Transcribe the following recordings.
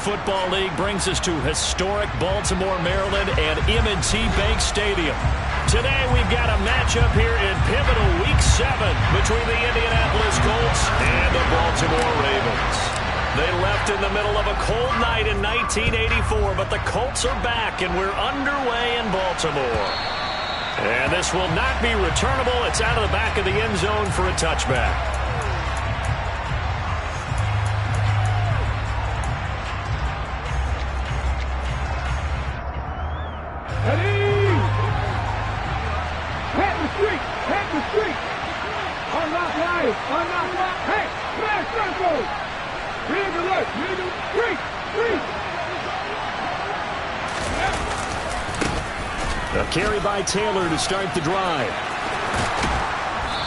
Football League brings us to historic Baltimore, Maryland and M&T Bank Stadium. Today we've got a matchup here in pivotal Week 7 between the Indianapolis Colts and the Baltimore Ravens. They left in the middle of a cold night in 1984, but the Colts are back and we're underway in Baltimore. And this will not be returnable. It's out of the back of the end zone for a touchback. A carry by Taylor to start the drive.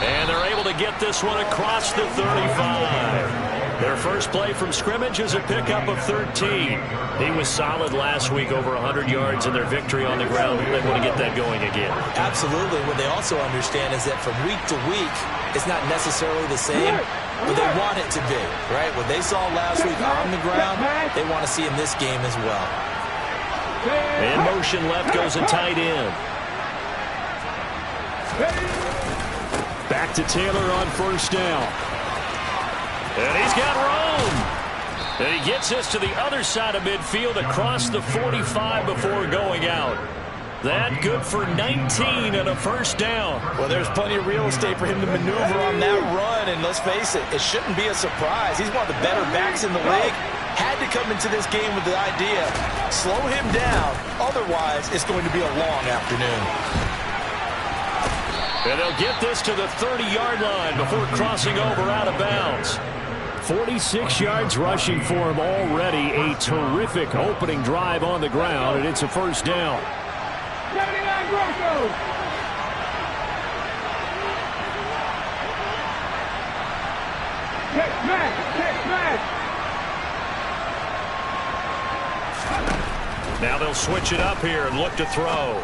And they're able to get this one across the 35. Their first play from scrimmage is a pickup of 13. He was solid last week, over 100 yards in their victory on the ground. They want to get that going again. Absolutely. What they also understand is that from week to week, it's not necessarily the same, but they want it to be, right? What they saw last week on the ground, they want to see in this game as well. In motion left goes a tight end. Back to Taylor on first down. And he's got room. And he gets this to the other side of midfield across the 45 before going out. That good for 19 and a first down. Well, there's plenty of real estate for him to maneuver on that run, and let's face it, it shouldn't be a surprise. He's one of the better backs in the league. Had to come into this game with the idea, slow him down, otherwise it's going to be a long afternoon. And they'll get this to the 30-yard line before crossing over out of bounds. 46 yards rushing for him already. A terrific opening drive on the ground, and it's a first down. 79 Broncos. Take smash. Now they'll switch it up here and look to throw.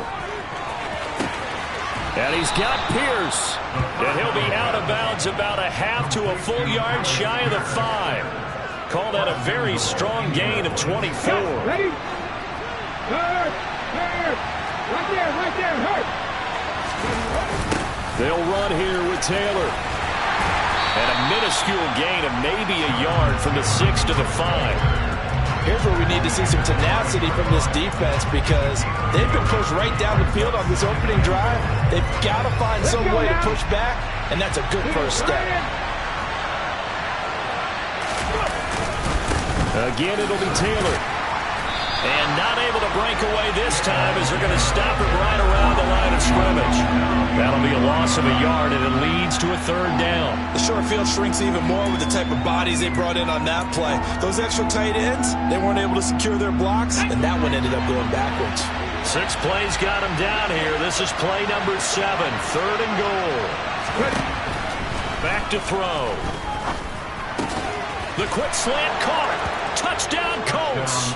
And he's got Pierce. And he'll be out of bounds about a half to a full yard shy of the 5. Call that a very strong gain of 24. Ready? Right there, hurt. They'll run here with Taylor. And a minuscule gain of maybe a yard from the 6 to the 5. Here's where we need to see some tenacity from this defense, because they've been pushed right down the field on this opening drive. They've got to find some way to push back, and that's a good first step. Again, it'll be Taylor. And not able to break away this time as they're going to stop it right around the line of scrimmage. That'll be a loss of a yard, and it leads to a third down. The short field shrinks even more with the type of bodies they brought in on that play. Those extra tight ends, they weren't able to secure their blocks, and that one ended up going backwards. 6 plays got him down here. This is play number 7, third and goal. Back to throw. The quick slant caught it. Touchdown, Colts.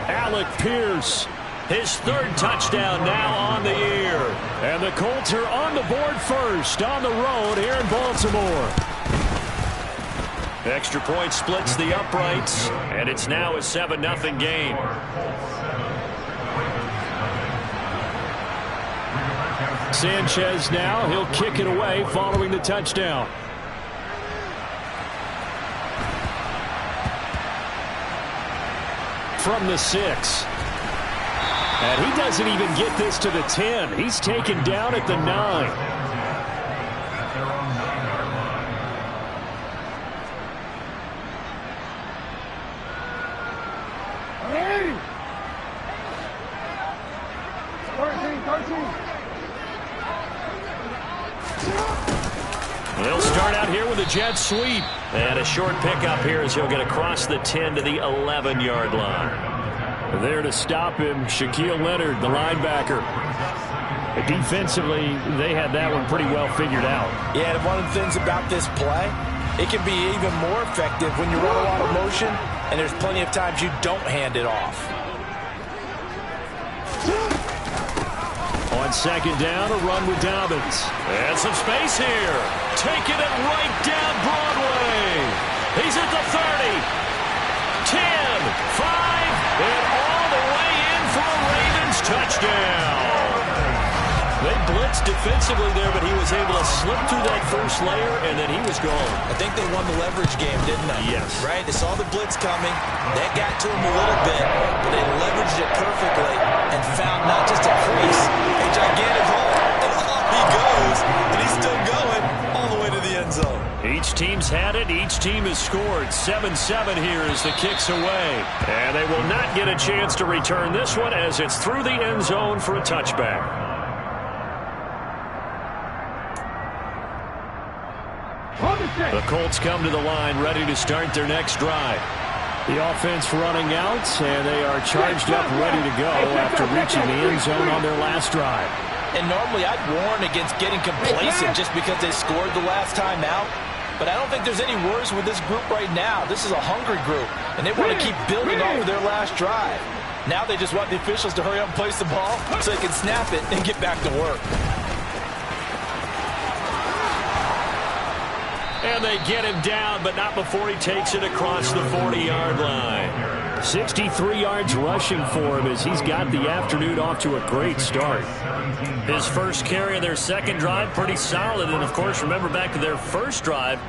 Alec Pierce, his 3rd touchdown now on the year. And the Colts are on the board first on the road here in Baltimore. Extra point splits the uprights, and it's now a 7-0 game. Sanchez now, he'll kick it away following the touchdown. From the 6. And he doesn't even get this to the 10. He's taken down at the 9. Hey! 13. They'll start out here with a jet sweep. And a short pickup here as he'll get across the 10 to the 11-yard line. There to stop him, Shaquille Leonard, the linebacker. Defensively, they had that one pretty well figured out. Yeah, and one of the things about this play, it can be even more effective when you run a lot of motion, and there's plenty of times you don't hand it off. On second down, a run with Dobbins. And some space here. Taking it right down Broadway. He's at the 30. 10. touchdown. They blitzed defensively there, but he was able to slip through that first layer, and then he was gone. I think they won the leverage game, didn't they? Yes. Right? They saw the blitz coming. That got to him a little bit, but they leveraged it perfectly and found not just a crease, a gigantic hole. And off he goes, and he's still going all the way to the end zone. Each team's had it. Each team has scored. 7-7 here as the kick's away. And they will not get a chance to return this one as it's through the end zone for a touchback. The Colts come to the line ready to start their next drive. The offense running out, and they are charged up ready to go after reaching the end zone on their last drive. And normally I'd warn against getting complacent just because they scored the last time out. But I don't think there's any worries with this group right now. This is a hungry group, and they want to keep building off of their last drive. Now they just want the officials to hurry up and place the ball so they can snap it and get back to work. And they get him down, but not before he takes it across the 40-yard line. 63 yards rushing for him as he's got the afternoon off to a great start. His first carry of their second drive, pretty solid. And, of course, remember back to their first drive,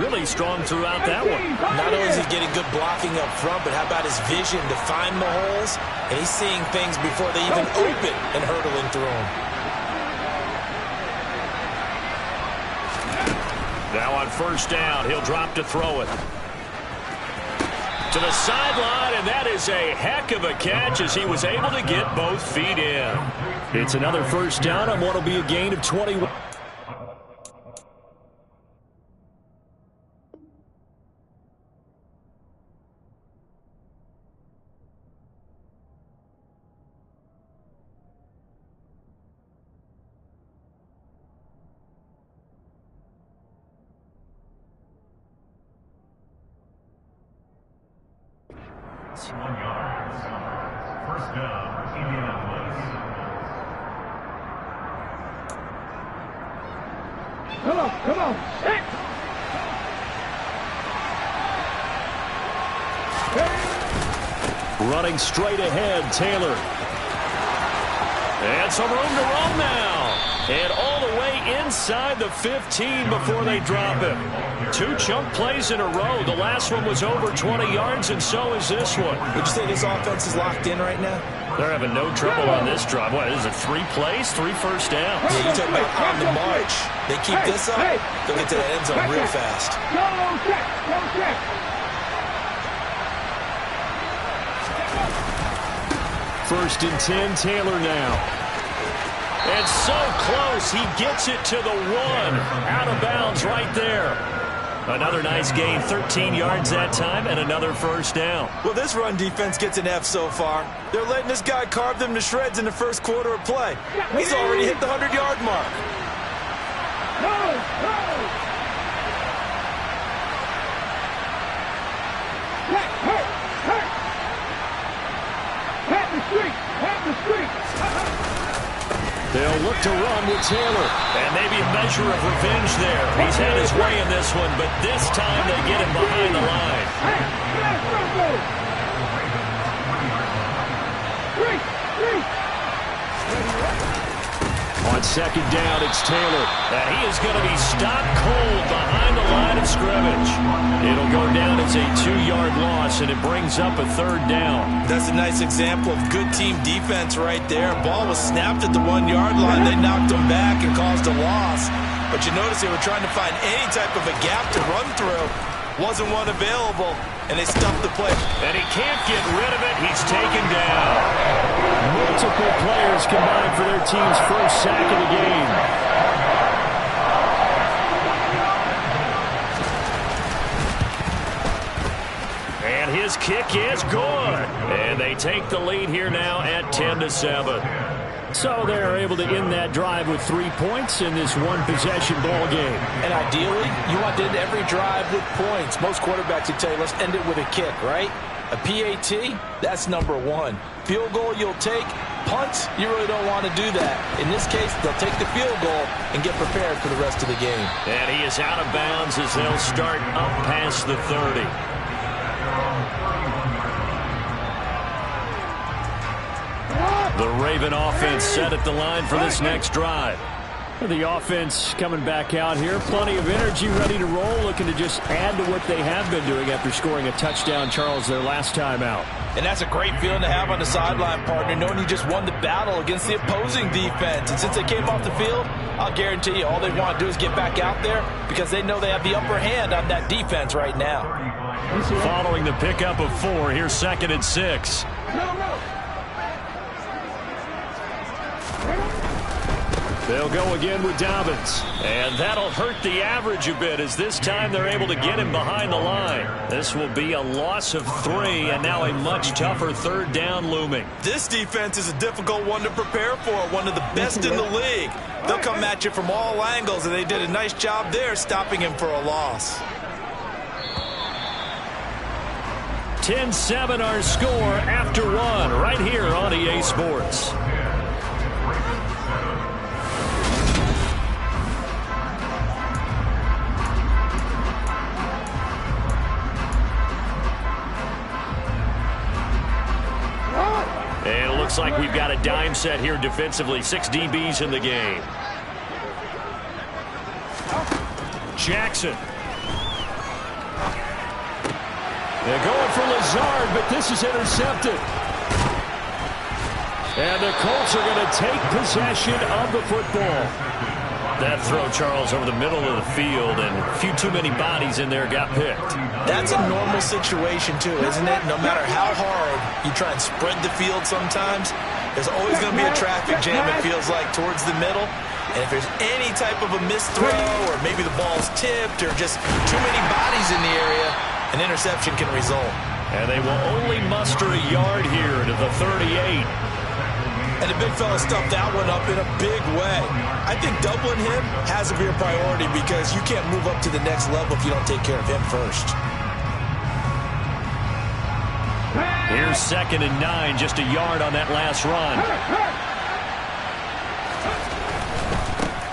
really strong throughout that one. Not only is he getting good blocking up front, but how about his vision to find the holes? And he's seeing things before they even open and hurtling through them. Now on first down, he'll drop to throw it. To the sideline, and that is a heck of a catch as he was able to get both feet in. It's another first down on what will be a gain of 21. It's 1 yard. First down, Indianapolis. Come on. Hey. Running straight ahead, Taylor. And some room to roam now. And all the way inside the 15 before they drop him. 2 chunk plays in a row. The last one was over 20 yards, and so is this one. Would you say this offense is locked in right now? They're having no trouble on this drive. What, is it 3 plays, 3 first downs? Yeah, you talk about on the march. They keep this up, they'll get to the end zone real fast. Go check. First and 10, Taylor now. And so close, he gets it to the 1. Out of bounds right there. Another nice gain, 13 yards that time, and another first down. Well, this run defense gets an F so far. They're letting this guy carve them to shreds in the first quarter of play. He's already hit the 100-yard mark. Pat the street. They'll look to run with Taylor. And maybe a measure of revenge there. He's had his way in this one, but this time they get him behind the line. On second down, it's Taylor. And he is going to be stopped cold behind the line of scrimmage. It'll go down as a 2-yard loss, and it brings up a third down. That's a nice example of good team defense right there. Ball was snapped at the 1-yard line. They knocked him back and caused a loss. But you notice they were trying to find any type of a gap to run through. Wasn't one available, and they stuffed the play. And he can't get rid of it. He's taken down. Multiple players combined for their team's first sack of the game. And his kick is good. And they take the lead here now at 10-7. So they're able to end that drive with 3 points in this one-possession ball game. And ideally, you want to end every drive with points. Most quarterbacks would tell you, let's end it with a kick, right? A PAT, that's number 1. Field goal, you'll take. Punt, you really don't want to do that. In this case, they'll take the field goal and get prepared for the rest of the game. And he is out of bounds as they'll start up past the 30. Come on. The Raven offense set at the line for this next drive. The offense coming back out here. Plenty of energy, ready to roll, looking to just add to what they have been doing after scoring a touchdown, Charles, their last time out. And that's a great feeling to have on the sideline, partner, knowing you just won the battle against the opposing defense. And since they came off the field, I'll guarantee you all they want to do is get back out there because they know they have the upper hand on that defense right now. Following the pickup of 4, here's 2nd and 6. They'll go again with Dobbins. And that'll hurt the average a bit as this time they're able to get him behind the line. This will be a loss of 3 and now a much tougher 3rd down looming. This defense is a difficult one to prepare for, one of the best in the league. They'll come at you from all angles, and they did a nice job there stopping him for a loss. 10-7 our score after 1 right here on EA Sports. And it looks like we've got a dime set here defensively. 6 DBs in the game. Jackson. They're going for Lazard, but this is intercepted. And the Colts are going to take possession of the football. That throw, Charles, over the middle of the field, and a few too many bodies in there got picked. That's a normal situation, too, isn't it? No matter how hard you try and spread the field sometimes, there's always going to be a traffic jam, it feels like, towards the middle. And if there's any type of a missed throw, or maybe the ball's tipped, or just too many bodies in the area, an interception can result. And they will only muster a yard here to the 38. And the big fella stuffed that one up in a big way. I think doubling him has to be a priority because you can't move up to the next level if you don't take care of him first. Here's 2nd and 9, just a yard on that last run.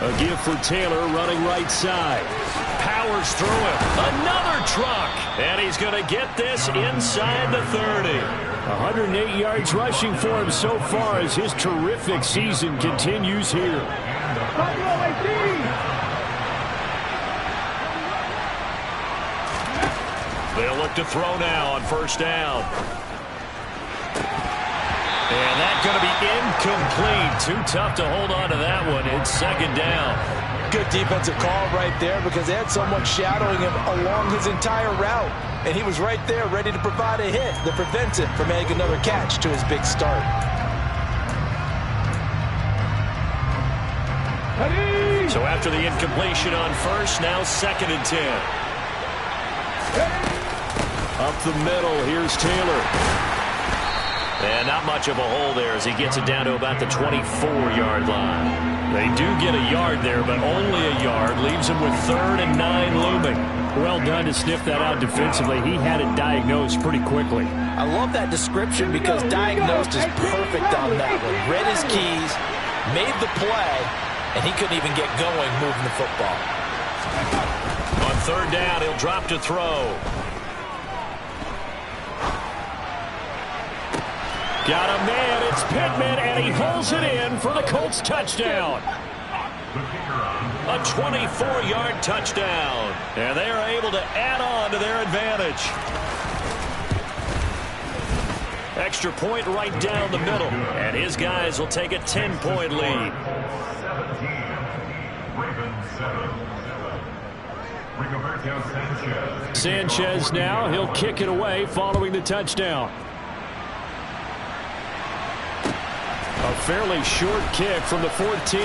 A give for Taylor running right side. Powers through it. Another truck. And he's going to get this inside the 30. 108 yards rushing for him so far as his terrific season continues here. They'll look to throw now on 1st down. And that's going to be incomplete. Too tough to hold on to that one. It's 2nd down. Good defensive call right there because they had someone shadowing him along his entire route. And he was right there ready to provide a hit that prevents him from making another catch to his big start. So after the incompletion on 1st, now 2nd and 10. Up the middle, here's Taylor. And not much of a hole there as he gets it down to about the 24-yard line. They do get a yard there, but only a yard. Leaves him with 3rd and 9 looming. Well done to sniff that out defensively. He had it diagnosed pretty quickly. I love that description because diagnosed is perfect on that one. Read his keys, made the play, and he couldn't even get going moving the football. On 3rd down, he'll drop to throw. Got a man, it's Pittman, and he holds it in for the Colts touchdown. A 24-yard touchdown. And they are able to add on to their advantage. Extra point right down the middle. And his guys will take a 10-point lead. 17. Sanchez now, he'll kick it away following the touchdown. A fairly short kick from the 14.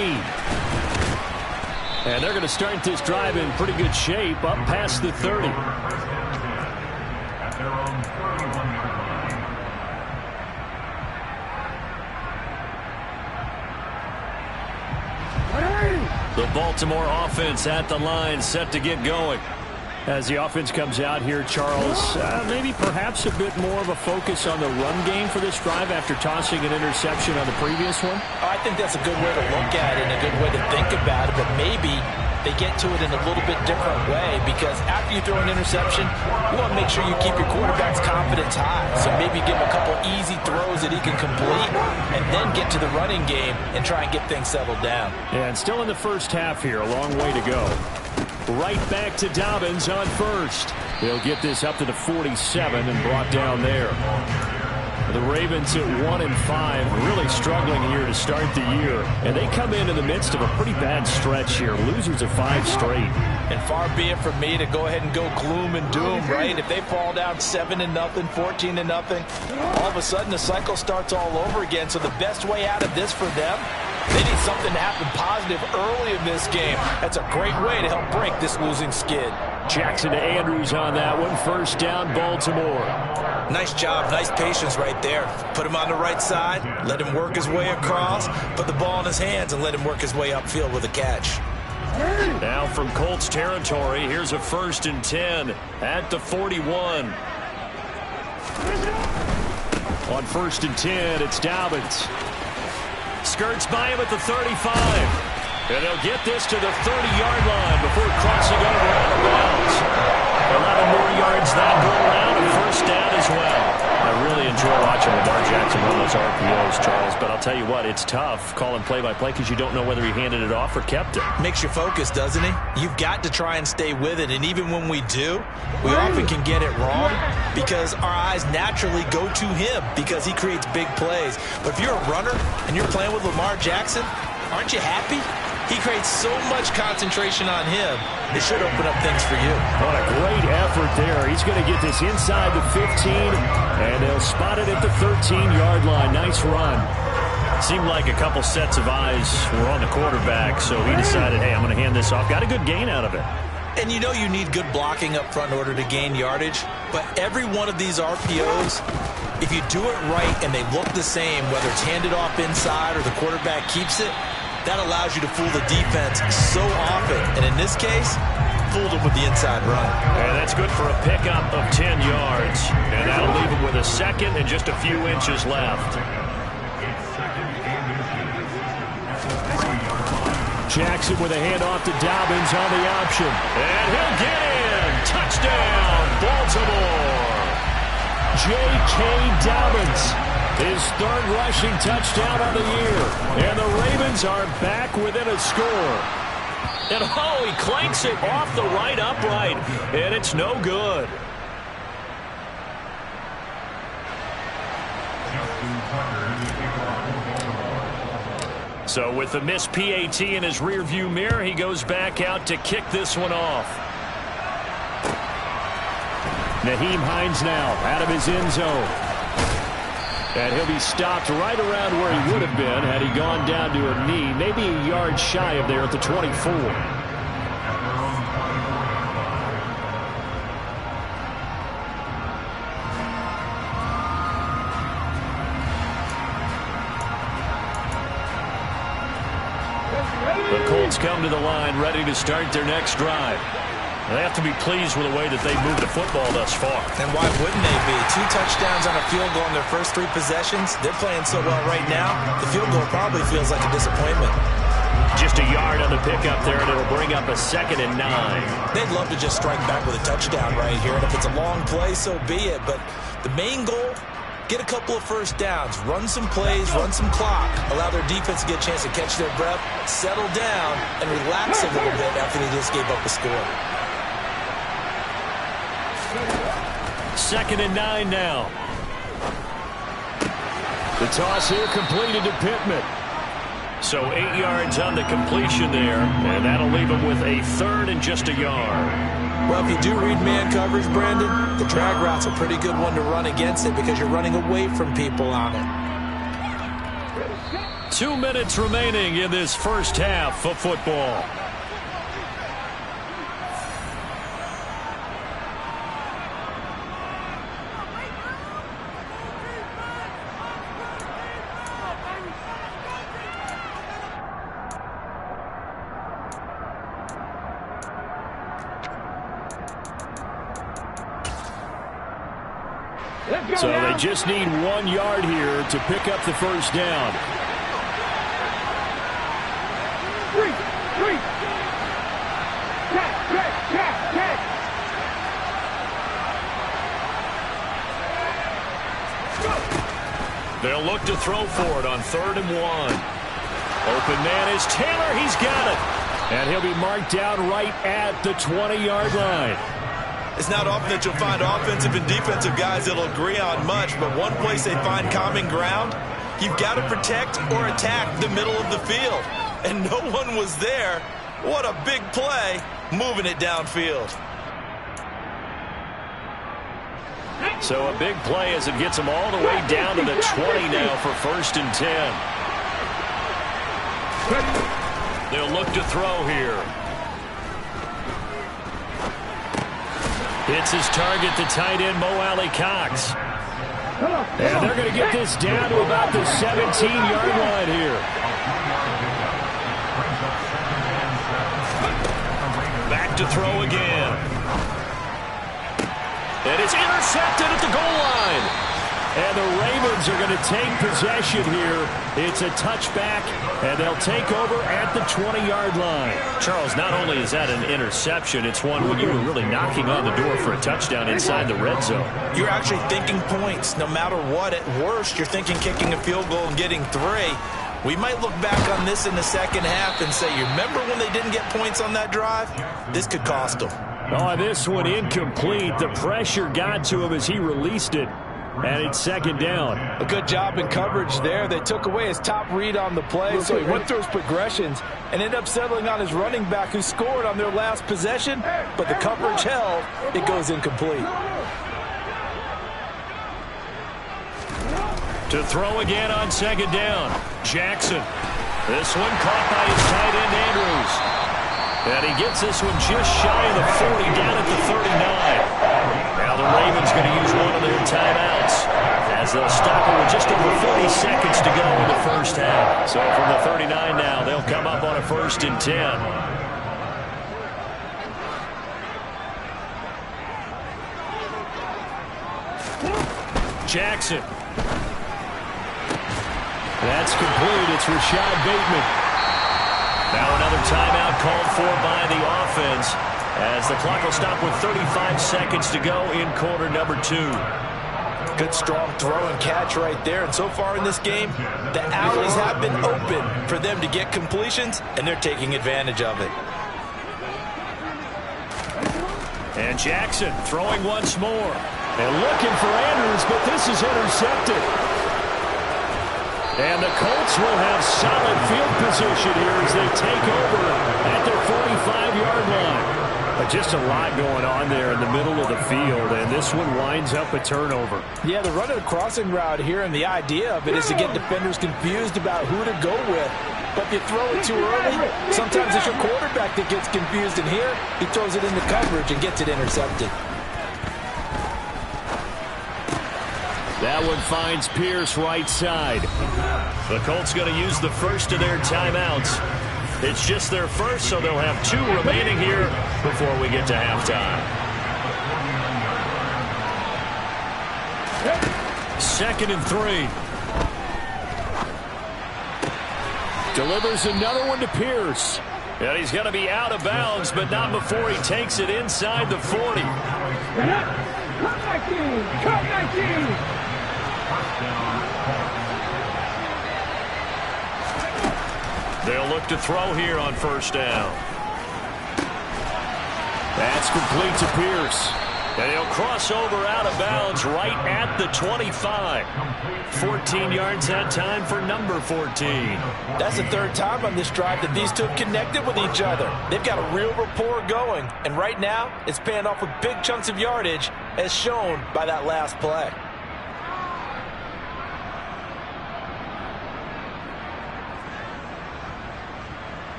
And they're going to start this drive in pretty good shape up past the 30. At their own 31-yard line. The Baltimore offense at the line, set to get going. As the offense comes out here, Charles, maybe perhaps a bit more of a focus on the run game for this drive after tossing an interception on the previous one? I think that's a good way to look at it and a good way to think about it, but maybe they get to it in a little bit different way, because after you throw an interception, you want to make sure you keep your quarterback's confidence high. So maybe give him a couple easy throws that he can complete and then get to the running game and try and get things settled down. Yeah, and still in the first half here, a long way to go. Right back to Dobbins on first. He'll get this up to the 47 and brought down there. The Ravens at 1-5, really struggling here to start the year. And they come in the midst of a pretty bad stretch here. Losers of 5 straight. And far be it from me to go ahead and go gloom and doom, right? If they fall down 7-0, 14-0, all of a sudden the cycle starts all over again. So the best way out of this for them, they need something to happen positive early in this game. That's a great way to help break this losing skid. Jackson to Andrews on that one. First down, Baltimore. Nice job, nice patience right there. Put him on the right side, let him work his way across, put the ball in his hands, and let him work his way upfield with a catch. Now from Colts territory, here's a 1st and 10 at the 41. On 1st and 10, it's Dobbins. Skirts by him at the 35. And they'll get this to the 30-yard line before crossing over out of bounds. 11 more yards that go around, and first down as well. I really enjoy watching Lamar Jackson run those RPOs, Charles, but I'll tell you what, it's tough calling play-by-play because you don't know whether he handed it off or kept it. Makes you focus, doesn't he? You've got to try and stay with it, and even when we do, we often can get it wrong because our eyes naturally go to him because he creates big plays. But if you're a runner and you're playing with Lamar Jackson, aren't you happy? He creates so much concentration on him, it should open up things for you. What a great effort there. He's going to get this inside the 15, and they'll spot it at the 13-yard line. Nice run. Seemed like a couple sets of eyes were on the quarterback, so he decided, hey, I'm going to hand this off. Got a good gain out of it. And you know you need good blocking up front in order to gain yardage, but every one of these RPOs, if you do it right and they look the same, whether it's handed off inside or the quarterback keeps it, that allows you to fool the defense so often. And in this case, fooled them with the inside run. And that's good for a pickup of 10 yards. And that'll leave him with a second and just a few inches left. Jackson with a handoff to Dobbins on the option. And he'll get in. Touchdown, Baltimore. J.K. Dobbins. His 3rd rushing touchdown of the year. And the Ravens are back within a score. And oh, he clanks it off the right upright. And it's no good. So with the missed PAT in his rearview mirror, he goes back out to kick this one off. Nyheim Hines now out of his end zone. And he'll be stopped right around where he would have been had he gone down to a knee, maybe a yard shy of there at the 24. The Colts come to the line ready to start their next drive. They have to be pleased with the way that they moved the football thus far. And why wouldn't they be? 2 touchdowns on a field goal in their first 3 possessions. They're playing so well right now, the field goal probably feels like a disappointment. Just a yard on the pickup there, and it'll bring up a 2nd and 9. They'd love to just strike back with a touchdown right here, and if it's a long play, so be it. But the main goal, get a couple of first downs, run some plays, run some clock, allow their defense to get a chance to catch their breath, settle down, and relax a little bit after they just gave up a score. 2nd and 9 now. The toss here completed to Pittman. So 8 yards on the completion there, and that'll leave him with a 3rd and just a yard. Well, if you do read man coverage, Brandon, the drag route's a pretty good one to run against it because you're running away from people on it. 2 minutes remaining in this first half of football. So they just need 1 yard here to pick up the first down. They'll look to throw for it on 3rd and 1. Open man is Taylor. He's got it. And he'll be marked down right at the 20-yard line. It's not often that you'll find offensive and defensive guys that'll agree on much, but one place they find common ground, you've got to protect or attack the middle of the field. And no one was there. What a big play, moving it downfield. So a big play as it gets them all the way down to the 20 now for 1st and 10. They'll look to throw here. Hits his target, the tight end, Mo Alley-Cox. And they're going to get this down to about the 17-yard line here. Back to throw again. And it's intercepted at the goal line. And the Ravens are going to take possession here. It's a touchback, and they'll take over at the 20-yard line. Charles, not only is that an interception, it's one when you were really knocking on the door for a touchdown inside the red zone. You're actually thinking points. No matter what, at worst, you're thinking kicking a field goal and getting 3. We might look back on this in the second half and say, you remember when they didn't get points on that drive? This could cost them. Oh, this one incomplete. The pressure got to him as he released it. And it's 2nd down. A good job in coverage there. They took away his top read on the play, so he went through his progressions and ended up settling on his running back who scored on their last possession, but the coverage held. It goes incomplete. To throw again on 2nd down. Jackson. This one caught by his tight end, Andrews. And he gets this one just shy of the 40, down at the 39. Now the Ravens going to use one of their timeouts as they'll stop it with just over 40 seconds to go in the first half. So from the 39 now, they'll come up on a 1st and 10. Jackson. That's complete. It's Rashad Bateman. Now another timeout called for by the offense as the clock will stop with 35 seconds to go in quarter number 2. Good strong throw and catch right there. And so far in this game, the alleys have been open for them to get completions, and they're taking advantage of it. And Jackson throwing once more. And looking for Andrews, but this is intercepted. And the Colts will have solid field position here as they take over at their 45-yard line. But just a lot going on there in the middle of the field, and this one winds up a turnover. Yeah, they're running a crossing route here, and the idea of it is to get defenders confused about who to go with. But if you throw it too early, sometimes it's your quarterback that gets confused, and here he throws it into coverage and gets it intercepted. That one finds Pierce right side. The Colts going to use the first of their timeouts. It's just their first, so they'll have 2 remaining here before we get to halftime. 2nd and 3. Delivers another one to Pierce. And he's going to be out of bounds, but not before he takes it inside the 40. Cut 19! They'll look to throw here on 1st down. That's complete to Pierce. And he'll cross over out of bounds right at the 25. 14 yards that time for number 14. That's the 3rd time on this drive that these 2 have connected with each other. They've got a real rapport going. And right now, it's paying off with big chunks of yardage, as shown by that last play.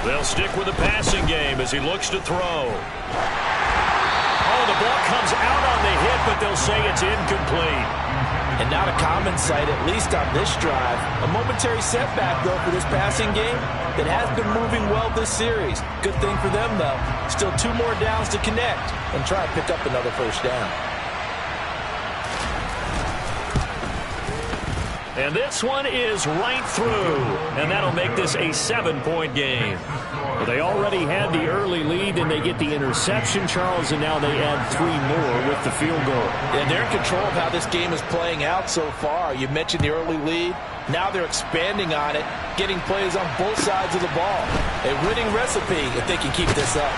They'll stick with the passing game as he looks to throw. Oh, the ball comes out on the hit, but they'll say it's incomplete. And not a common sight, at least on this drive. A momentary setback, though, for this passing game that has been moving well this series. Good thing for them, though. Still 2 more downs to connect and try and pick up another 1st down. And this one is right through. And that'll make this a 7-point game. Well, they already had the early lead, and they get the interception, Charles, and now they add 3 more with the field goal. And they're in control of how this game is playing out so far. You mentioned the early lead. Now they're expanding on it, getting plays on both sides of the ball. A winning recipe if they can keep this up.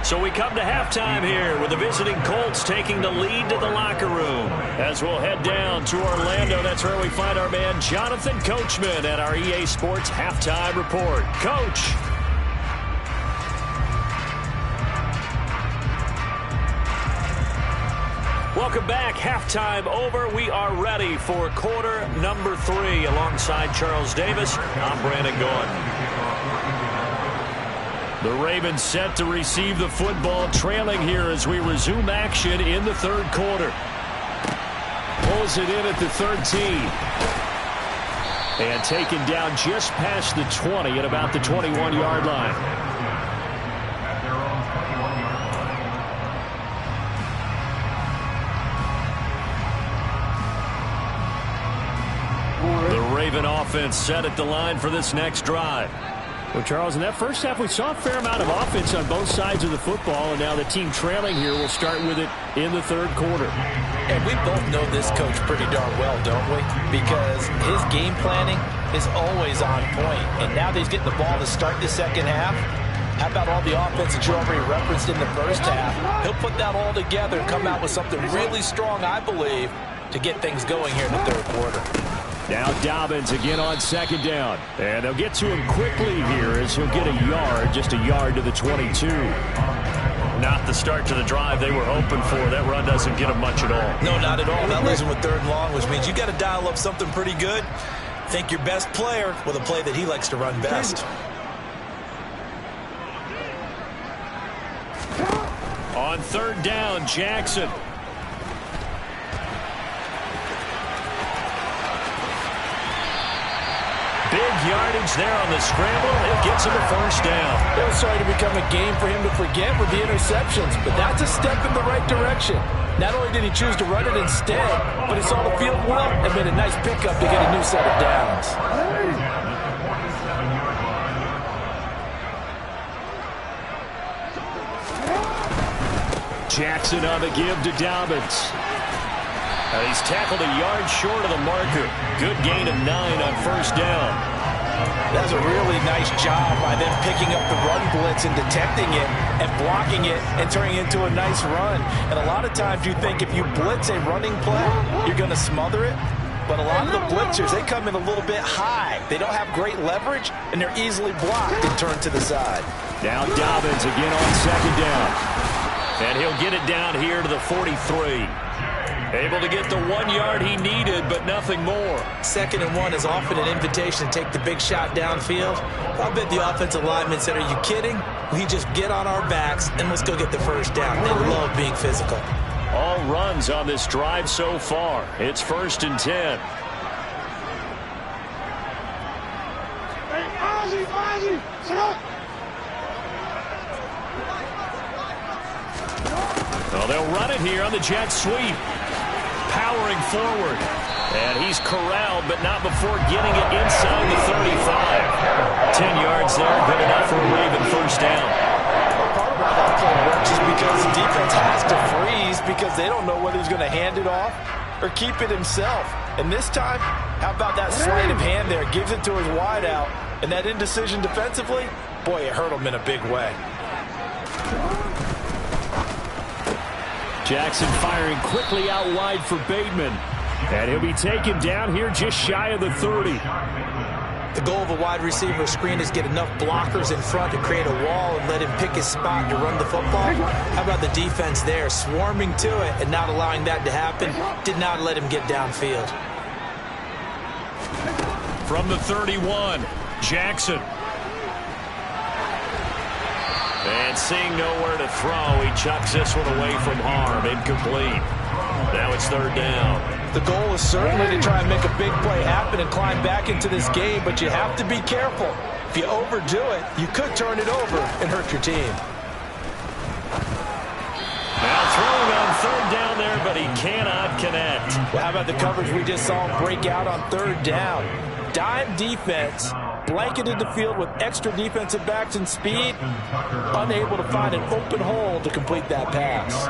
So we come to halftime here with the visiting Colts taking the lead to the locker room. As we'll head down to Orlando, that's where we find our man Jonathan Coachman at our EA Sports Halftime Report. Coach. Welcome back. Halftime over. We are ready for quarter number 3. Alongside Charles Davis, I'm Brandon Gaudin. The Ravens set to receive the football, trailing here as we resume action in the third quarter. Pulls it in at the 13. And taken down just past the 20 at about the 21-yard line. At their own 21-yard line. The Raven offense set at the line for this next drive. Well, Charles, in that first half, we saw a fair amount of offense on both sides of the football, and now the team trailing here will start with it in the third quarter. And we both know this coach pretty darn well, don't we? Because his game planning is always on point. And now that he's getting the ball to start the second half, how about all the offense that you already referenced in the first half? He'll put that all together and come out with something really strong, I believe, to get things going here in the third quarter. Now Dobbins again on second down. And they'll get to him quickly here as he'll get a yard, just a yard to the 22. Not the start to the drive they were hoping for. That run doesn't get them much at all. No, not at all. That leaves him with third and long, which means you got to dial up something pretty good. Think your best player with a play that he likes to run best. On third down, Jackson. Big yardage there on the scramble. It gets him a first down. It was starting to become a game for him to forget with the interceptions, but that's a step in the right direction. Not only did he choose to run it instead, but he saw the field well and made a nice pickup to get a new set of downs. Jackson on the give to Dobbins. He's tackled a yard short of the marker. Good gain of 9 on first down. That's a really nice job by them picking up the run blitz and detecting it and blocking it and turning it into a nice run. And a lot of times you think if you blitz a running play, you're going to smother it. But a lot of the blitzers, they come in a little bit high. They don't have great leverage, and they're easily blocked and turned to the side. Now Dobbins again on second down. And he'll get it down here to the 43. Able to get the 1 yard he needed, but nothing more. 2nd and 1 is often an invitation to take the big shot downfield. I'll bet the offensive linemen said, are you kidding? We just get on our backs and let's go get the first down. They love being physical. All runs on this drive so far. It's 1st and 10. Well, they'll run it here on the jet sweep. Powering forward. And he's corralled, but not before getting it inside the 35. 10 yards there, good enough for a Raven first down. Part of why that play works is because the defense has to freeze because they don't know whether he's going to hand it off or keep it himself. And this time, how about that sleight of hand there? Gives it to his wideout. And that indecision defensively, boy, it hurt him in a big way. Jackson firing quickly out wide for Bateman. And he'll be taken down here just shy of the 30. The goal of a wide receiver screen is get enough blockers in front to create a wall and let him pick his spot to run the football. How about the defense there, swarming to it and not allowing that to happen? Did not let him get downfield. From the 31, Jackson. And seeing nowhere to throw, he chucks this one away from harm. Incomplete. Now it's 3rd down. The goal is certainly to try and make a big play happen and climb back into this game, but you have to be careful. If you overdo it, you could turn it over and hurt your team. Now throwing on 3rd down there, but he cannot connect. Well, how about the coverage we just saw him break out on third down? Dime defense, blanketed the field with extra defensive backs and speed, unable to find an open hole to complete that pass.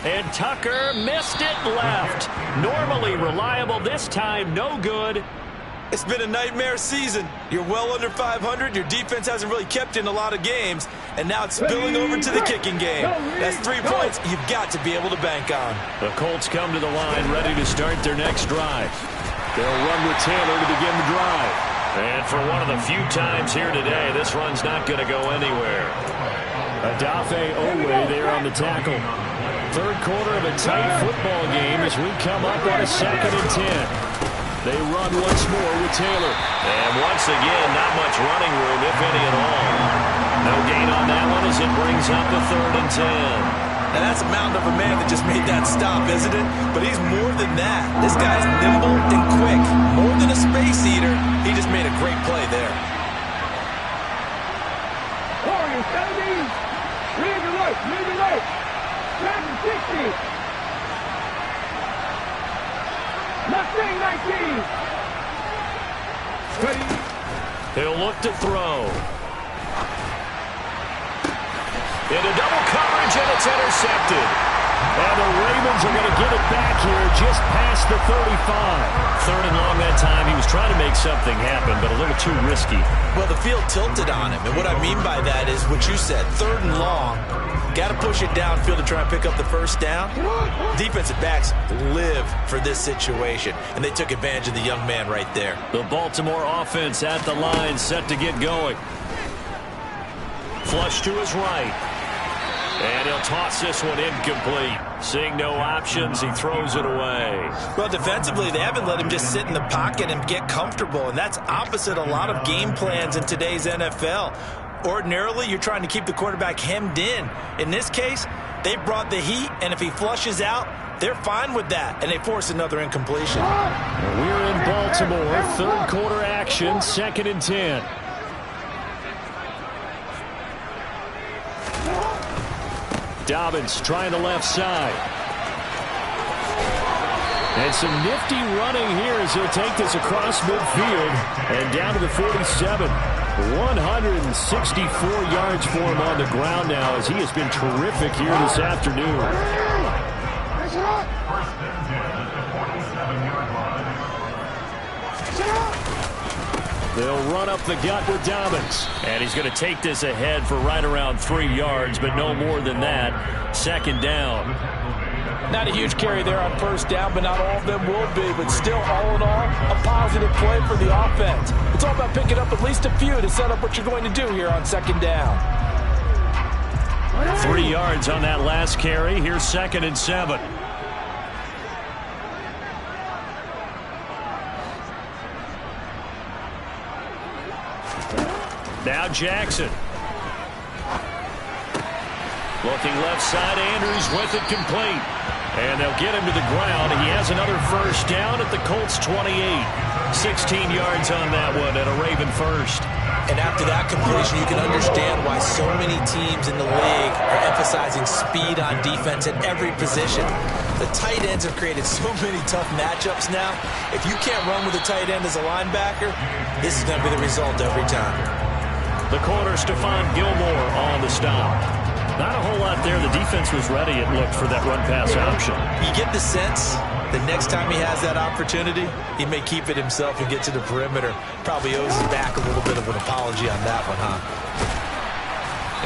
And Tucker missed it left. Normally reliable, this time no good. It's been a nightmare season. You're well under 500. Your defense hasn't really kept you in a lot of games. And now it's spilling over to the kicking game. That's 3 points you've got to be able to bank on. The Colts come to the line ready to start their next drive. They'll run with Taylor to begin the drive. And for one of the few times here today, this run's not going to go anywhere. Odafe Oweh there on the tackle. Third quarter of a tight football game as we come up on a 2nd and 10. They run once more with Taylor. And once again, not much running room, if any at all. No gain on that one as it brings up the 3rd and 10. Now that's a mountain of a man that just made that stop, isn't it? But he's more than that. This guy's nimble and quick. More than a space eater. He just made a great play there. Warriors 70. Lead the right. Lead the right. 760. Mustang 19. Ready. He'll look to throw. Into double coverage, and it's intercepted. And the Ravens are going to get it back here just past the 35. 3rd and long that time. He was trying to make something happen, but a little too risky. Well, the field tilted on him. And what I mean by that is what you said. 3rd and long. Got to push it downfield to try and pick up the first down. Defensive backs live for this situation, and they took advantage of the young man right there. The Baltimore offense at the line, set to get going. Flush to his right. And he'll toss this one incomplete. Seeing no options, he throws it away. Well, defensively, they haven't let him just sit in the pocket and get comfortable, and that's opposite a lot of game plans in today's NFL. Ordinarily, you're trying to keep the quarterback hemmed in. In this case, they brought the heat, and if he flushes out, they're fine with that, and they force another incompletion. We're in Baltimore, 3rd quarter action, 2nd and 10. Dobbins trying the left side. And some nifty running here as he'll take this across midfield and down to the 47. 164 yards for him on the ground now as he has been terrific here this afternoon. They'll run up the gut with Dobbins. And he's going to take this ahead for right around 3 yards, but no more than that. 2nd down. Not a huge carry there on 1st down, but not all of them will be. But still, all in all, a positive play for the offense. It's all about picking up at least a few to set up what you're going to do here on 2nd down. 3 yards on that last carry. Here's 2nd and 7. Now Jackson. Looking left side, Andrews with it complete. And they'll get him to the ground. He has another 1st down at the Colts 28. 16 yards on that one at a Raven 1st. And after that completion, you can understand why so many teams in the league are emphasizing speed on defense at every position. The tight ends have created so many tough matchups now. If you can't run with a tight end as a linebacker, this is going to be the result every time. The corner, Stephon Gilmore on the stop. Not a whole lot there. The defense was ready, it looked, for that run-pass option. You get the sense the next time he has that opportunity, he may keep it himself and get to the perimeter. Probably owes his back a little bit of an apology on that one, huh?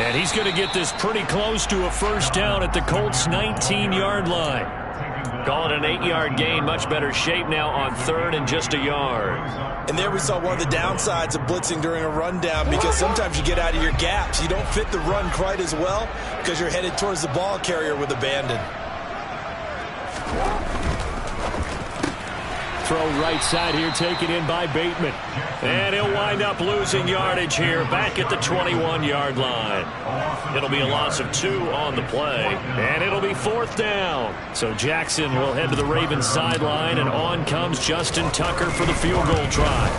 And he's going to get this pretty close to a 1st down at the Colts' 19-yard line. Call it an 8-yard gain. Much better shape now on 3rd and just a yard. And there we saw one of the downsides of blitzing during a rundown, because sometimes you get out of your gaps. You don't fit the run quite as well because you're headed towards the ball carrier with abandon. Throw right side here, taken in by Bateman. And he'll wind up losing yardage here back at the 21-yard line. It'll be a loss of 2 on the play, and it'll be 4th down. So Jackson will head to the Ravens sideline, and on comes Justin Tucker for the field goal try.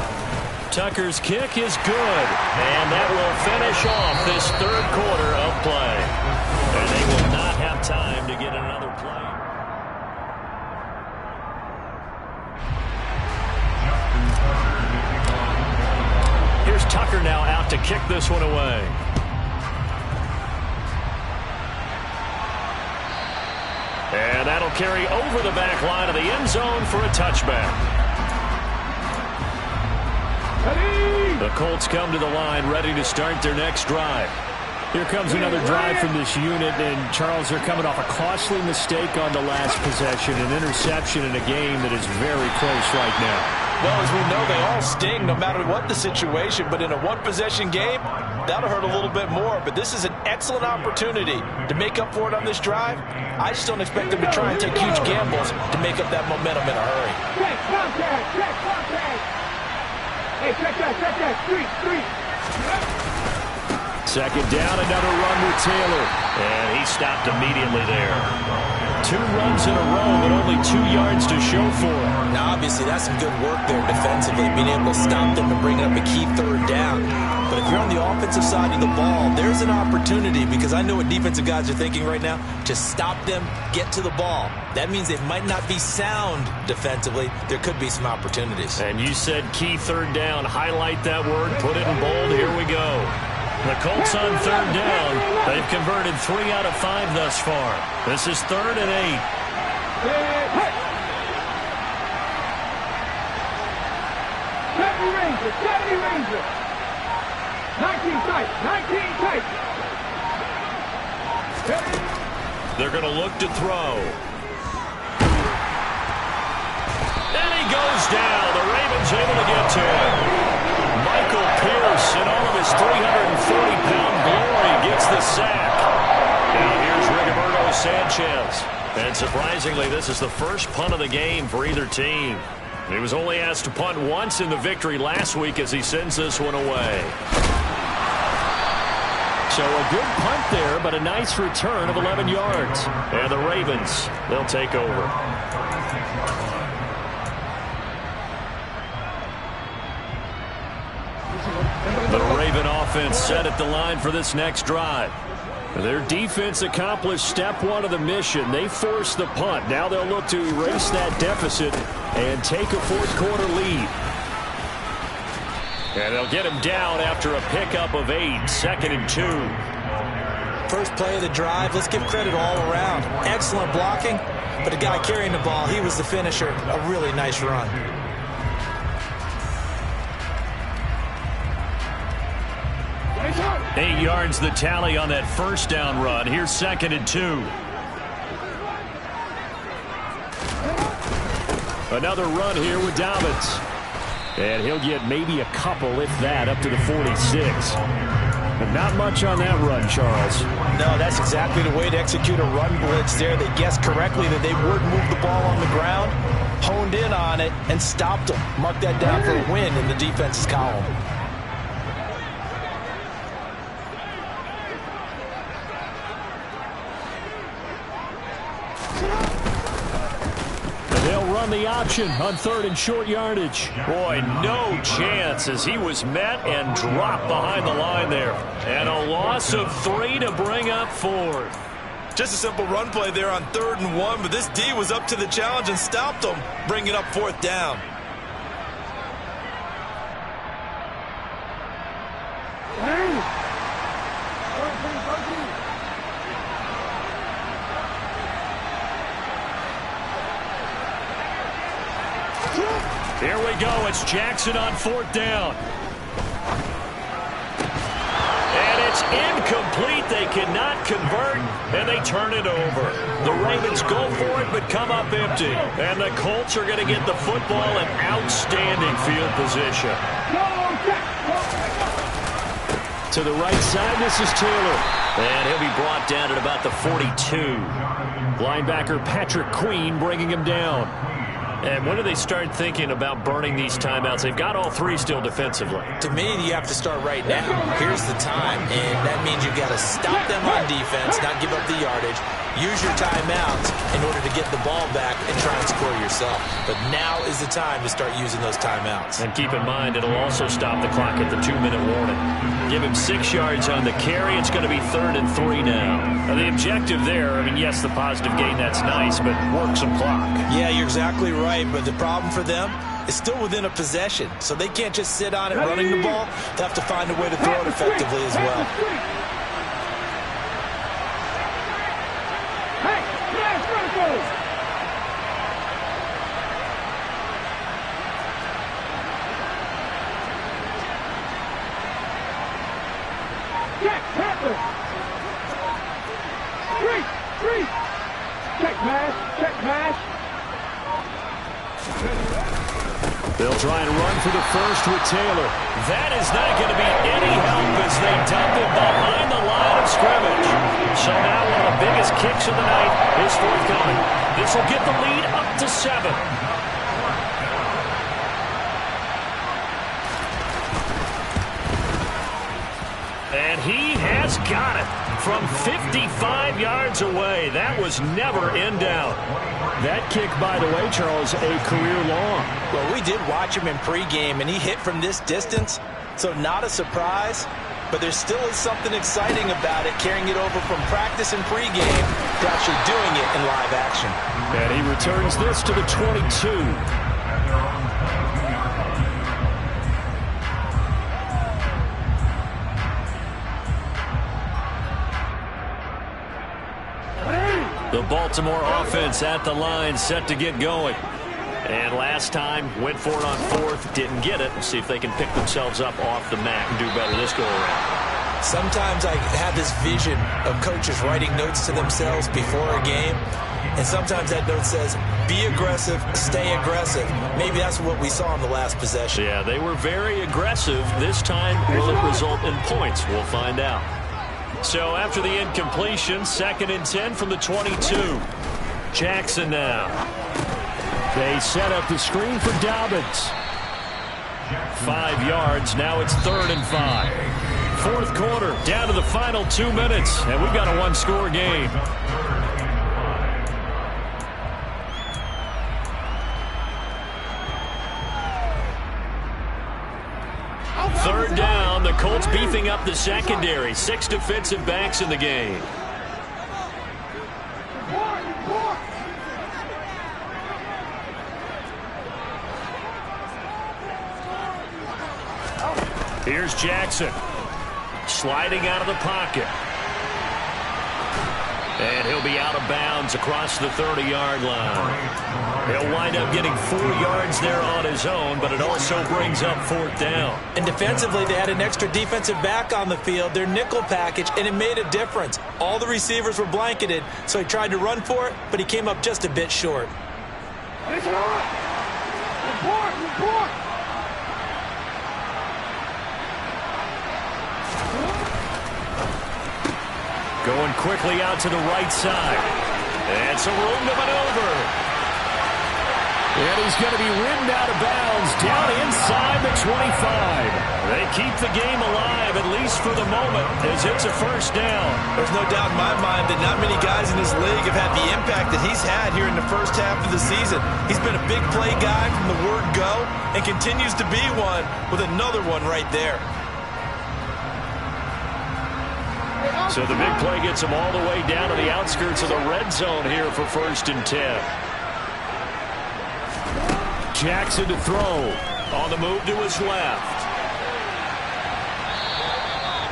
Tucker's kick is good. And that will finish off this third quarter of play. And they will not have time to get another play. Here's Tucker now out to kick this one away. And that'll carry over the back line of the end zone for a touchback. The Colts come to the line ready to start their next drive. Here comes another drive from this unit, and Charles, they're coming off a costly mistake on the last possession, an interception in a game that is very close right now. Well, as we know, they all sting no matter what the situation, but in a one-possession game, that'll hurt a little bit more. But this is an excellent opportunity to make up for it on this drive. I just don't expect them to try and take huge gambles to make up that momentum in a hurry. Check, contact, check, contact. Hey, check that, street. Second down, another run with Taylor. And he stopped immediately there. 2 runs in a row, but only 2 yards to show for it. Now, obviously, that's some good work there defensively, being able to stop them and bring up a key third down. But if you're on the offensive side of the ball, there's an opportunity, because I know what defensive guys are thinking right now, to stop them, get to the ball. That means they might not be sound defensively. There could be some opportunities. And you said key third down. Highlight that word, put it in bold. Here we go. The Colts on third down. They've converted 3 out of 5 thus far. This is 3rd and 8. Chevy Ranger. 19 tight. They're going to look to throw. And he goes down. The Ravens able to get to him. Michael Pierce, in all of his 340-pound glory, gets the sack. Now here's Rigoberto Sanchez. And surprisingly, this is the first punt of the game for either team. He was only asked to punt once in the victory last week as he sends this one away. So a good punt there, but a nice return of 11 yards. And the Ravens, they'll take over. The Raven offense set at the line for this next drive. Their defense accomplished step 1 of the mission. They forced the punt. Now they'll look to erase that deficit and take a fourth quarter lead. And they'll get him down after a pickup of 8, 2nd and 2. First play of the drive, let's give credit all around. Excellent blocking, but the guy carrying the ball, he was the finisher. A really nice run. 8 yards the tally on that first down run. Here's 2nd and 2. Another run here with Dobbins. And he'll get maybe a couple, if that, up to the 46. But not much on that run, Charles. No, that's exactly the way to execute a run blitz there. They guessed correctly that they would move the ball on the ground, honed in on it, and stopped them. Mark that down for a win in the defense's column. The option on 3rd and short yardage. Boy, no chance as he was met and dropped behind the line there. And a loss of 3 to bring up 4th. Just a simple run play there on 3rd and 1, but this D was up to the challenge and stopped them, bringing up 4th down. Here we go. It's Jackson on 4th down. And it's incomplete. They cannot convert, and they turn it over. The Ravens go for it, but come up empty. And the Colts are going to get the football in outstanding field position. To the right side, this is Taylor. And he'll be brought down at about the 42. Linebacker Patrick Queen bringing him down. And when do they start thinking about burning these timeouts? They've got all three still defensively. To me, you have to start right now. Here's the time, and that means you've got to stop them on defense, not give up the yardage. Use your timeouts in order to get the ball back and try and score yourself. But now is the time to start using those timeouts. And keep in mind, it'll also stop the clock at the 2-minute warning. Give him 6 yards on the carry. It's going to be 3rd and 3 now. The objective there, I mean, yes, the positive gain, that's nice, but work some clock. Yeah, you're exactly right, but the problem for them is still within a possession. So they can't just sit on it running the ball. They have to find a way to throw it effectively as well. They'll try and run for the first with Taylor. That is not going to be any help as they dump it behind the line of scrimmage. So now one of the biggest kicks of the night is forthcoming. This will get the lead up to 7. And he has got it from 55 yards away. That was never in doubt. That kick, by the way, Charles, a career long. Well, we did watch him in pregame, and he hit from this distance, so not a surprise. But there still is something exciting about it, carrying it over from practice and pregame to actually doing it in live action. And he returns this to the 22. The Baltimore offense at the line, set to get going. And last time, went for it on 4th, didn't get it. See if they can pick themselves up off the mat and do better this go-around. Sometimes I have this vision of coaches writing notes to themselves before a game. And sometimes that note says, be aggressive, stay aggressive. Maybe that's what we saw in the last possession. Yeah, they were very aggressive. This time, will it result in points? We'll find out. So after the incompletion, 2nd and 10 from the 22. Jackson now. They set up the screen for Dobbins. 5 yards. Now it's 3rd and 5. 4th quarter, down to the final 2 minutes, and we've got a 1-score game. Third down, the Colts beefing up the secondary. 6 defensive backs in the game. Here's Jackson. Sliding out of the pocket. And he'll be out of bounds across the 30-yard line. He'll wind up getting 4 yards there on his own, but it also brings up 4th down. And defensively, they had an extra defensive back on the field, their nickel package, and it made a difference. All the receivers were blanketed, so he tried to run for it, but he came up just a bit short. Report! Going quickly out to the right side. And some room to maneuver. And he's going to be ridden out of bounds down inside the 25. They keep the game alive, at least for the moment, as it's a 1st down. There's no doubt in my mind that not many guys in this league have had the impact that he's had here in the first half of the season. He's been a big play guy from the word go and continues to be one with another one right there. So the big play gets him all the way down to the outskirts of the red zone here for 1st and 10. Jackson to throw. On the move to his left.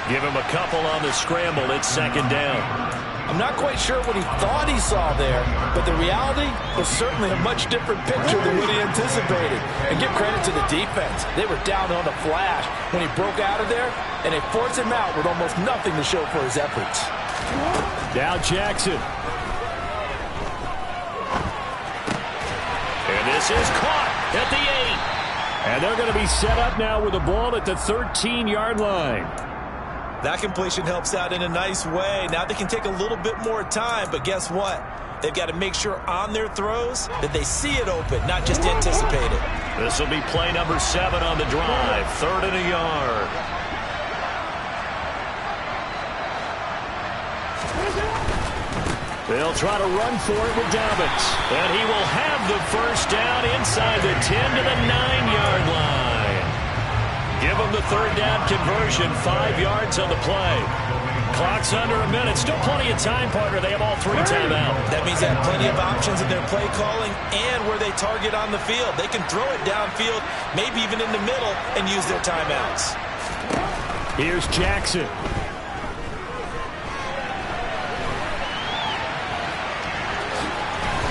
Give him a couple on the scramble. It's 2nd down. I'm not quite sure what he thought he saw there, but the reality was certainly a much different picture than what he anticipated. And give credit to the defense. They were down on the flash when he broke out of there, and they forced him out with almost nothing to show for his efforts. Now Jackson. And this is caught at the 8. And they're going to be set up now with the ball at the 13-yard line. That completion helps out in a nice way. Now they can take a little bit more time, but guess what? they've got to make sure on their throws that they see it open, not just anticipate it. This will be play number 7 on the drive. 3rd and a yard. They'll try to run for it with Dobbins. And he will have the first down inside the 10 to the 9-yard line. Give them the 3rd down conversion. 5 yards on the play. Clock's under a minute. Still plenty of time, partner. They have all 3 timeouts. That means they have plenty of options in their play calling and where they target on the field. They can throw it downfield, maybe even in the middle, and use their timeouts. Here's Jackson.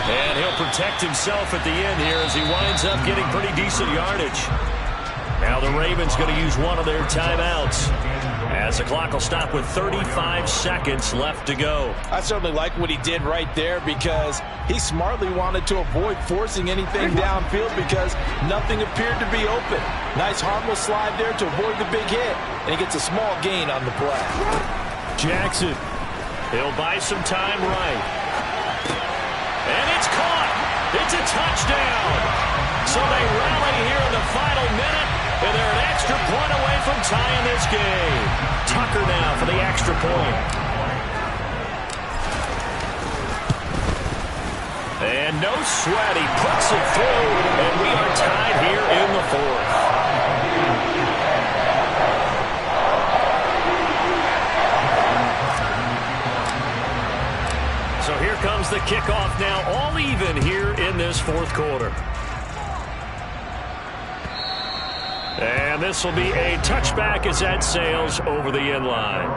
And he'll protect himself at the end here as he winds up getting pretty decent yardage. Now the Ravens going to use one of their timeouts as the clock will stop with 35 seconds left to go. I certainly like what he did right there because he smartly wanted to avoid forcing anything downfield because nothing appeared to be open. Nice harmless slide there to avoid the big hit, and he gets a small gain on the play. Jackson. He'll buy some time right. And it's caught. It's a touchdown. So they rally here in the final minute, and they're an extra point away from tying this game. Tucker now for the extra point. And no sweat. He puts it through, and we are tied here in the 4th. So here comes the kickoff now, all even here in this 4th quarter. And this will be a touchback as that sails over the end line.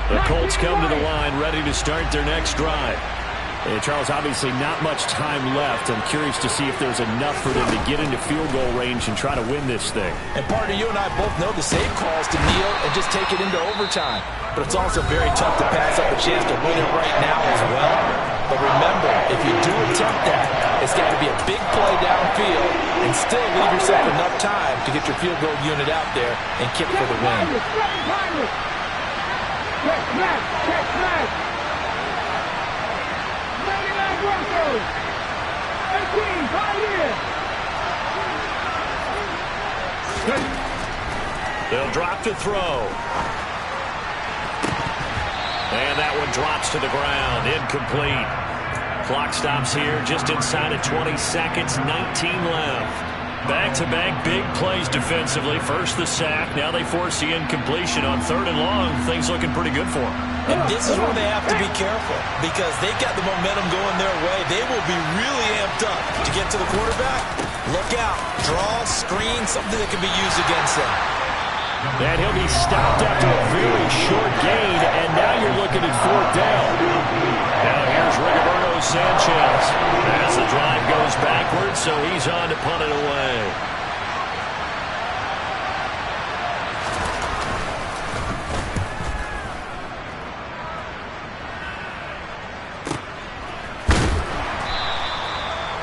The Colts come to the line ready to start their next drive. And Charles, obviously not much time left. I'm curious to see if there's enough for them to get into field goal range and try to win this thing. And partner, you and I both know the save calls to kneel and just take it into overtime. But it's also very tough to pass up a chance to win it right now as well. But remember, if you do attempt that, it's got to be a big play downfield and still leave yourself enough time to get your field goal unit out there and kick for the win. Check flag. 99 Broncos. 18, 5 years. They'll drop to throw. And that one drops to the ground. Incomplete. Clock stops here just inside of 20 seconds. 19 left. Back-to-back big plays defensively. First the sack. Now they force the incompletion on 3rd and long. Things looking pretty good for them. And this is where they have to be careful because they've got the momentum going their way. They will be really amped up to get to the quarterback. Look out. Draw, screen, something that can be used against them. And he'll be stopped after a very short gain, and now you're looking at 4th down. Now here's Rigoberto Sanchez as the drive goes backwards, so he's on to punt it away.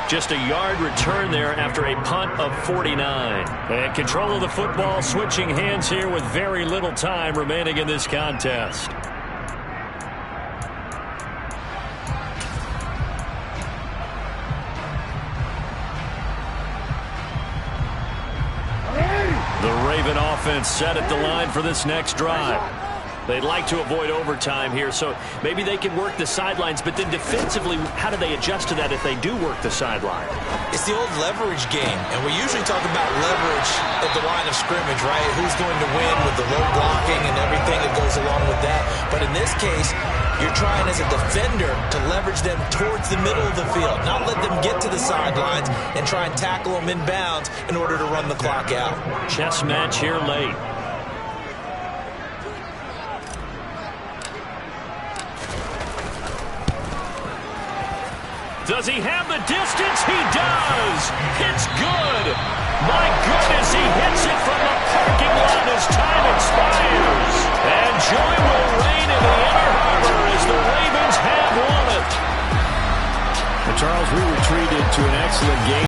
Just a yard return there after a punt of 49. And control of the football switching hands here with very little time remaining in this contest. The Raven offense set at the line for this next drive. They'd like to avoid overtime here, so maybe they can work the sidelines, but then defensively, how do they adjust to that if they do work the sideline? It's the old leverage game, and we usually talk about leverage at the line of scrimmage, right? Who's going to win with the low blocking and everything that goes along with that. But in this case, you're trying as a defender to leverage them towards the middle of the field, not let them get to the sidelines and try and tackle them inbounds in order to run the clock out. Chess match here late. Does he have the distance? He does. It's good. My goodness, he hits it from the parking lot as time expires. And joy will reign in the Inner Harbor as the Ravens have won it. to an excellent game.